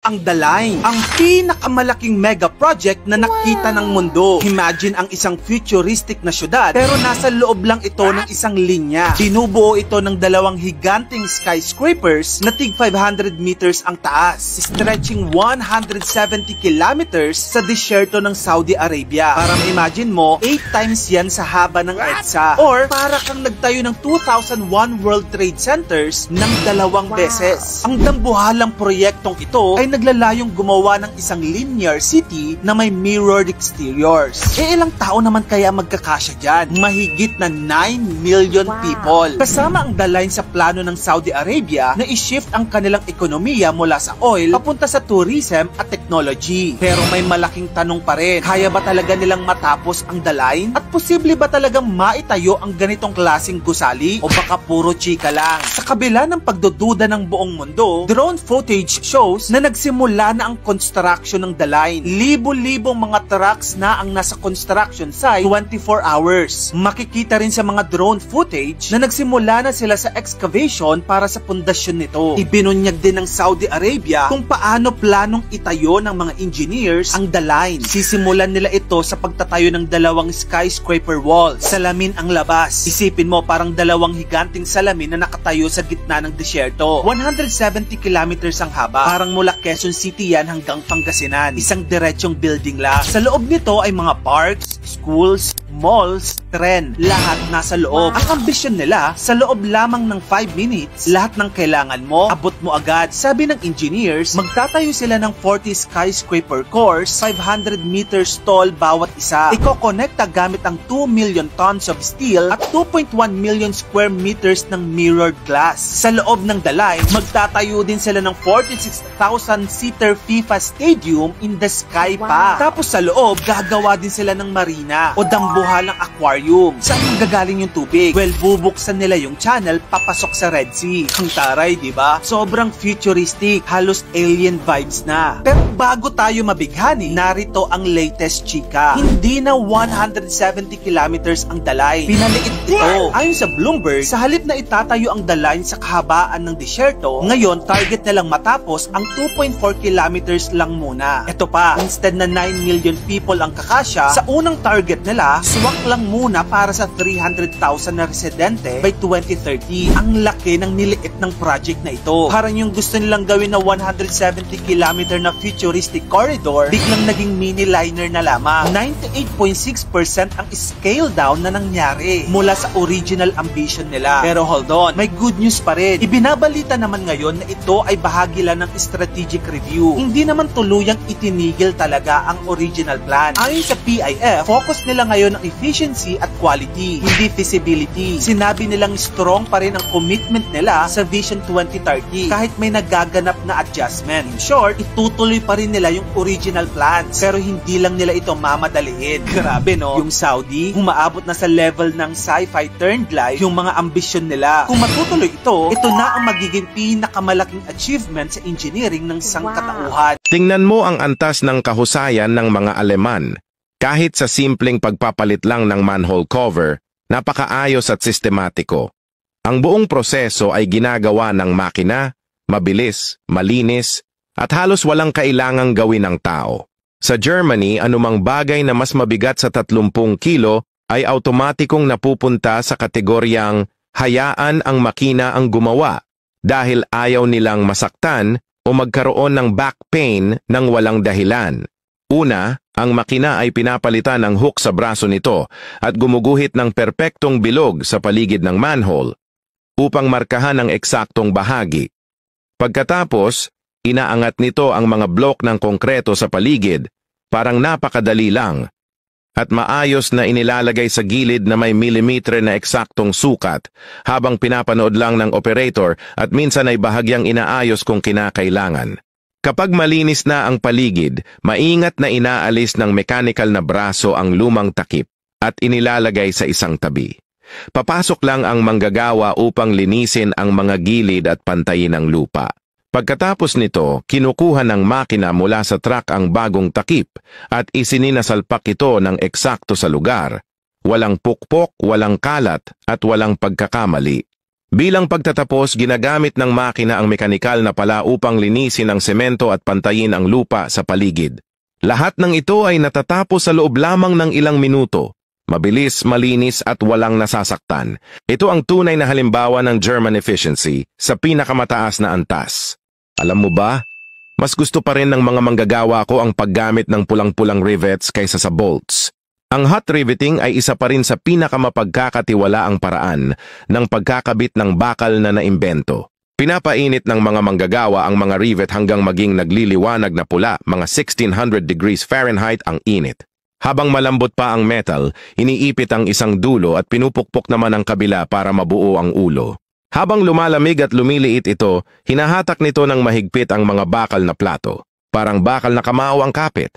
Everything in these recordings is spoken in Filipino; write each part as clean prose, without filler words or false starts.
Ang The Line, ang pinakamalaking mega project na nakita ng mundo. Imagine ang isang futuristic na syudad pero nasa loob lang ito ng isang linya. Binubuo ito ng dalawang higanting skyscrapers na tig 500 meters ang taas, stretching 170 kilometers sa disyerto ng Saudi Arabia. Para ma-imagine mo, 8 times yan sa haba ng EDSA. Or para kang nagtayo ng 2001 World Trade Centers ng 2 beses. Ang dambuhalang proyektong ito ay naglalayong gumawa ng isang linear city na may mirrored exteriors. Ilang tao naman kaya magkakasya dyan? Mahigit na 9 million people. Kasama ang The Line sa plano ng Saudi Arabia na i-shift ang kanilang ekonomiya mula sa oil papunta sa tourism at technology. Pero may malaking tanong pa rin. Kaya ba talaga nilang matapos ang The Line? At posible ba talagang maitayo ang ganitong klaseng gusali? O baka puro chika lang? Sa kabila ng pagdududa ng buong mundo, drone footage shows na nagsimula na ang construction ng The Line. Libo-libong mga trucks na ang nasa construction site 24 hours. Makikita rin sa mga drone footage na nagsimula na sila sa excavation para sa pundasyon nito. Ibinunyag din ng Saudi Arabia kung paano planong itayo ng mga engineers ang The Line. Sisimulan nila ito sa pagtatayo ng 2 skyscraper walls. Salamin ang labas. Isipin mo parang 2 higanting salamin na nakatayo sa gitna ng disyerto. 170 kilometers ang haba. Parang mula Quezon City yan hanggang Pangasinan. Isang diretsong building lang. Sa loob nito ay mga parks, schools, malls, tren. Lahat nasa loob. Ang ambisyon nila, sa loob lamang ng 5 minutes, lahat ng kailangan mo, abot mo agad. Sabi ng engineers, magtatayo sila ng 40 skyscraper cores, 500 meters tall bawat isa. Iko-connecta gamit ang 2 million tons of steel at 2.1 million square meters ng mirrored glass. Sa loob ng The Line, magtatayo din sila ng 46,000-seater FIFA Stadium in the sky pa. Tapos sa loob, gagawa din sila ng marina o dambuhalang aquarium. Saan magagaling yung tubig? Well, bubuksan nila yung channel papasok sa Red Sea. Ang taray, di ba? Sobrang futuristic, halos alien vibes na. Pero bago tayo mabighani, narito ang latest chika. Hindi na 170 kilometers ang The Line. Pinaliit ito. Ayon sa Bloomberg, sa halip na itatayo ang The Line sa kahabaan ng disyerto, ngayon target nilang matapos ang 2.4 kilometers lang muna. Ito pa, instead na 9 million people ang kakasya, sa unang target nila, swak lang muna para sa 300,000 na residente by 2030. Ang laki ng niliit ng project na ito. Parang yung gusto nilang gawin na 170 kilometer na futuristic corridor, biglang naging mini liner na lamang. 98.6% ang scale down na nangyari mula sa original ambition nila. Pero hold on, may good news pa rin. Ibinabalita naman ngayon na ito ay bahagi lang ng strategic review. Hindi naman tuluyang itinigil talaga ang original plan. Ayon sa PIF, focus nila ngayon ang efficiency at quality, hindi feasibility. Sinabi nilang strong pa rin ang commitment nila sa Vision 2030 kahit may nagaganap na adjustment. In short, itutuloy pa rin nila yung original plans pero hindi lang nila ito mamadaliin. Grabe no? Yung Saudi, umaabot na sa level ng sci-fi turned life yung mga ambisyon nila. Kung matutuloy ito na ang magiging pinakamalaking achievement sa engineering ng sangkatauhan. Tingnan mo ang antas ng kahusayan ng mga Aleman. Kahit sa simpleng pagpapalit lang ng manhole cover, napakaayos at sistematiko. Ang buong proseso ay ginagawa ng makina, mabilis, malinis, at halos walang kailangang gawin ng tao. Sa Germany, anumang bagay na mas mabigat sa 30 kilo ay automatikong napupunta sa kategoryang hayaan ang makina ang gumawa dahil ayaw nilang masaktan o magkaroon ng back pain ng walang dahilan. Una, ang makina ay pinapalitan ng hook sa braso nito at gumuguhit ng perpektong bilog sa paligid ng manhole upang markahan ang eksaktong bahagi. Pagkatapos, inaangat nito ang mga blok ng konkreto sa paligid, parang napakadali lang, at maayos na inilalagay sa gilid na may milimetre na eksaktong sukat habang pinapanood lang ng operator at minsan ay bahagyang inaayos kung kinakailangan. Kapag malinis na ang paligid, maingat na inaalis ng mechanical na braso ang lumang takip at inilalagay sa isang tabi. Papasok lang ang manggagawa upang linisin ang mga gilid at pantayin ang lupa. Pagkatapos nito, kinukuha ng makina mula sa truck ang bagong takip at isininasalpak ito ng eksakto sa lugar. Walang pukpok, walang kalat at walang pagkakamali. Bilang pagtatapos, ginagamit ng makina ang mekanikal na pala upang linisin ang semento at pantayin ang lupa sa paligid. Lahat ng ito ay natatapos sa loob lamang ng ilang minuto. Mabilis, malinis at walang nasasaktan. Ito ang tunay na halimbawa ng German efficiency sa pinakamataas na antas. Alam mo ba? Mas gusto pa rin ng mga manggagawa ko ang paggamit ng pulang-pulang rivets kaysa sa bolts. Ang hot riveting ay isa pa rin sa pinakamapagkakatiwalaang paraan ng pagkakabit ng bakal na naimbento. Pinapainit ng mga manggagawa ang mga rivet hanggang maging nagliliwanag na pula, mga 1600 degrees Fahrenheit ang init. Habang malambot pa ang metal, iniipit ang isang dulo at pinupukpok naman ang kabila para mabuo ang ulo. Habang lumalamig at lumiliit ito, hinahatak nito ng mahigpit ang mga bakal na plato. Parang bakal na kamao ang kapit.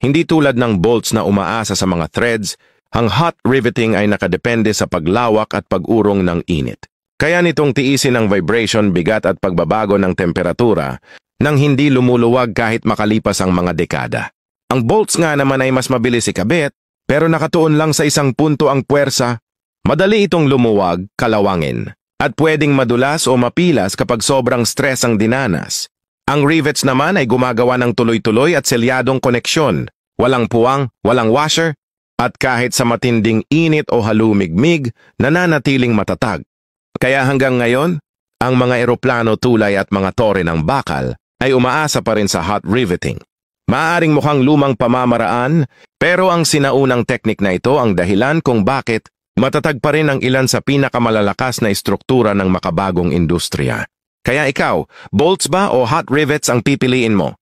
Hindi tulad ng bolts na umaasa sa mga threads, ang hot riveting ay nakadepende sa paglawak at pag-urong ng init. Kaya nitong tiisin ang vibration, bigat at pagbabago ng temperatura nang hindi lumuluwag kahit makalipas ang mga dekada. Ang bolts nga naman ay mas mabilis ikabit, pero nakatuon lang sa isang punto ang puwersa. Madali itong lumuwag, kalawangin, at pwedeng madulas o mapilas kapag sobrang stress ang dinanas. Ang rivets naman ay gumagawa ng tuloy-tuloy at selyadong koneksyon, walang puwang, walang washer, at kahit sa matinding init o halumigmig, nananatiling matatag. Kaya hanggang ngayon, ang mga eroplano, tulay at mga tore ng bakal ay umaasa pa rin sa hot riveting. Maaaring mukhang lumang pamamaraan, pero ang sinaunang teknik na ito ang dahilan kung bakit matatag pa rin ang ilan sa pinakamalalakas na istruktura ng makabagong industriya. Kaya ikaw, bolts ba o hot rivets ang pipiliin mo?